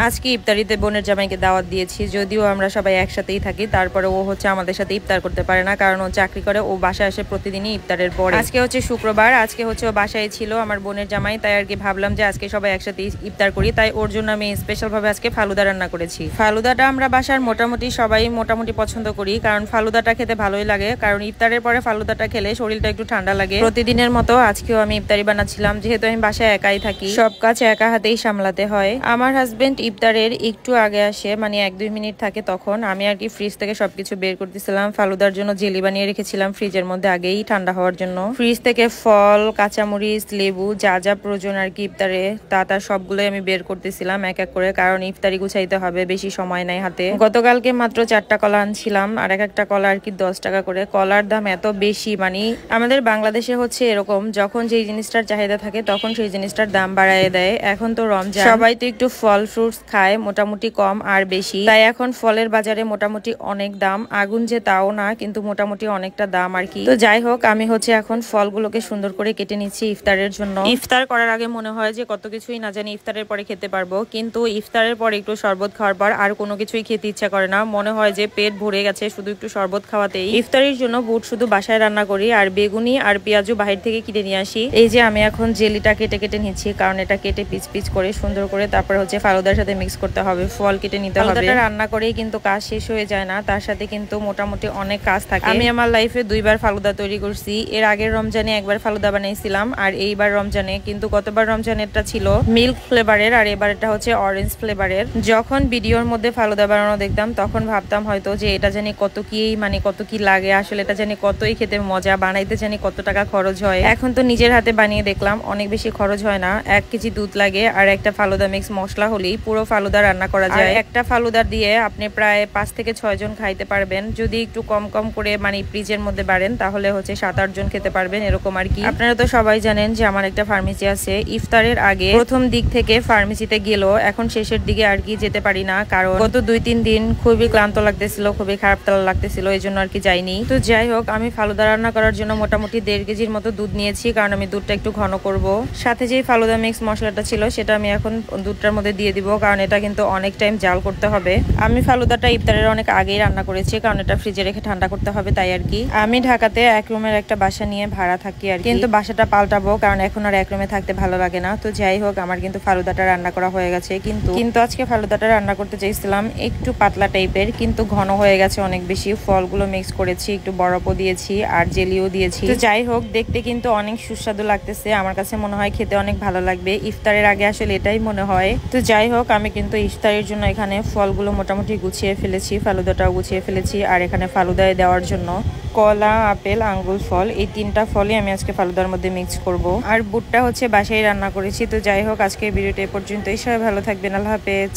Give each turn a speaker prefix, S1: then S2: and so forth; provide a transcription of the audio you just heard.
S1: আজকে ইফতারিতে বোনের জামাইকে দাওয়াত দিয়েছি, যদিও আমরা সবাই একসাথেই থাকি, তারপরে ও হচ্ছে আমাদের সাথে ইফতার করতে পারে না, কারণ ও চাকরি করে। ও বাসায় আসে প্রতিদিনই ইফতারের পরে। আজকে হচ্ছে শুক্রবার, আজকে হচ্ছে ও বাসায় ছিল আমার বোনের জামাই, তাই আর কি ভাবলাম যে আজকে সবাই একসাথে ইফতার করি, তাই ওর জন্য আমি স্পেশাল ভাবে আজকে ফালুদা রান্না করেছি। ফালুদাটা আমরা বাসার মোটামুটি সবাই পছন্দ করি, কারণ ফালুদাটা খেতে ভালোই লাগে, কারণ ইফতারের পরে ফালুদাটা খেলে শরীরটা একটু ঠান্ডা লাগে। প্রতিদিনের মতো আজকেও আমি ইফতারি বানাচ্ছিলাম, যেহেতু আমি বাসায় একাই থাকি, সব কাজ একা হাতেই সামলাতে হয়। আমার হাজবেন্ড ইফতারের একটু আগে আসে, মানে 1-2 মিনিট থাকে, তখন আমি আর কি ফ্রিজ থেকে সবকিছু বের করতেছিলাম। ফালুদার জন্য জেলি বানিয়ে রেখেছিলাম ফ্রিজের মধ্যে আগেই ঠান্ডা হওয়ার জন্য। ফ্রিজ থেকে ফল, কাঁচামরিচ, লেবু যা যা প্রয়োজন আর কি ইফতারে, তা সবগুলোই আমি বের করতেছিলাম এক এক করে, কারণ ইফতারি গুছাইতে হবে, বেশি সময় নাই হাতে। গতকালকে মাত্র 4টা কলা আনছিলাম, আর একটা কলা আর কি 10 টাকা করে। কলার দাম এত বেশি, মানে আমাদের বাংলাদেশে হচ্ছে এরকম, যখন যেই জিনিসটার চাহিদা থাকে তখন সেই জিনিসটার দাম বাড়ায় দেয়। এখন তো রমজান, সবাই তো একটু ফল ফ্রুটস খায়, মোটামুটি কম আর বেশি, তাই এখন ফলের বাজারে মোটামুটি অনেক দাম। আগুন যে তাও না, কিন্তু মোটামুটি অনেকটা দাম আর কি। তো যাই হোক, আমি হচ্ছে এখন ফলগুলোকে সুন্দর করে কেটে নিচ্ছি ইফতারের জন্য। ইফতার করার আগে মনে হয় যে কত কিছুই না জানি ইফতারের পরে খেতে পারবো, কিন্তু ইফতারের পরে একটু শরবত খাওয়ার পর আর কোনো কিছুই খেতে ইচ্ছা করে না। মনে হয় যে পেট ভরে গেছে শুধু একটু শরবত খাওয়াতেই। ইফতারির জন্য বুট শুধু বাসায় রান্না করি, আর বেগুনি আর পেঁয়াজু বাহির থেকে কিনে নিয়ে আসি। এই যে আমি এখন জেলিটা কেটে কেটে নিচ্ছি, কারণ এটা কেটে পিচ পিচ করে সুন্দর করে তারপর হচ্ছে ফালুদার সাথে মিক্স করতে হবে। ফল কেটে নিতে হবে। ফালুদাটা রান্না করেই কিন্তু কাজ শেষ হয়ে যায় না, তার সাথে কিন্তু মোটামুটি অনেক কাজ থাকে। আমি আমার লাইফে 2বার ফালুদা তৈরি করছি। এর আগের রমজানে একবার ফালুদা বানাইছিলাম, আর এইবার রমজানে, কিন্তু গতবার রমজানেরটা ছিল মিল্ক ফ্লেভারের, আর এবার এটা হচ্ছে অরেঞ্জ ফ্লেভারের। যখন ভিডিওর মধ্যে ফালুদা বানানো দেখতাম তখন ভাবতাম হয়তো যে এটা জানি কত কি লাগে, আসলে এটা জানি কতই খেতে মজা, বানাইতে জানি কত টাকা খরচ হয়। এখন তো নিজের হাতে বানিয়ে দেখলাম অনেক বেশি খরচ হয় না। 1 কেজি দুধ লাগে, আর একটা ফালুদা মিক্স মশলা হলেই পুরো ফালুদা রান্না করা যায়। একটা ফালুদা দিয়ে আপনি প্রায় 5 থেকে 6 জন খাইতে পারবেন। যদি একটু কম কম করে মানে ফ্রিজের মধ্যে বাড়েন, তাহলে হচ্ছে 7-8 জন খেতে পারবেন, এরকম আর কি। আপনারা তো সবাই জানেন যে আমার একটা ফার্মেসি আছে। ইফতারের আগে প্রথম দিক থেকে ফার্মেসিতে গেলেও এখন শেষের দিকে আর কি যেতে পারি না, কারণ গত 2-3 দিন খুবই ক্লান্ত লাগতেছিল, খুবই খারাপ তালা লাগতেছিল, এই জন্য আর কি যাইনি। তো যাই হোক, আমি ফালুদা রান্না করার জন্য মোটামুটি 1.5 কেজির মতো দুধ নিয়েছি, কারণ আমি দুধটা একটু ঘন করব। সাথে যে ফালুদা মিক্স মশলাটা ছিল সেটা আমি এখন দুধটার মধ্যে দিয়ে দিব, কারণ এটা কিন্তু অনেক টাইম জাল করতে হবে। আমি ফালুদাটা ইফতারের অনেক আগেই রান্না করেছি, কারণ এটা ফ্রিজে রেখে ঠান্ডা করতে হবে, তাই আর কি। আমি ঢাকাতে 1 রুমের একটা বাসা নিয়ে ভাড়া থাকি আর কি, কিন্তু বাসাটা পাল্টাবো, কারণ এখন আর 1 রুমে থাকতে ভালো লাগে না। তো যাই হোক, আমার কিন্তু ফালুদাটা রান্না করা হয়ে গেছে, কিন্তু আজকে ফালুদাটা রান্না করতে চাইছিলাম একটু পাতলা টাইপের, কিন্তু ঘন হয়ে গেছে অনেক বেশি। ফলগুলো মিক্স করেছি, একটু বরফও দিয়েছি আর জেলিও দিয়েছি। তো যাই হোক, দেখতে কিন্তু অনেক সুস্বাদু লাগতেছে, আমার কাছে মনে হয় খেতে অনেক ভালো লাগবে। ইফতারের আগে আসলে এটাই মনে হয়। তো যাই হোক, আমি কিন্তু ইফতারের জন্য এখানে ফলগুলো মোটামুটি গুছিয়ে ফেলেছি, ফালুদাটাও গুছিয়ে ফেলেছি, আর এখানে ফালুদায় দেওয়ার জন্য কলা, আপেল, আঙ্গুর ফল, এই 3টা ফলই আমি আজকে ফালুদার মধ্যে মিক্স করব। আর বুটটা হচ্ছে বাসায় রান্না করেছি। তো যাই হোক, আজকে ভিডিওটা এ পর্যন্তই। সবাই ভালো থাকবেন, আল্লাহ হাফেজ।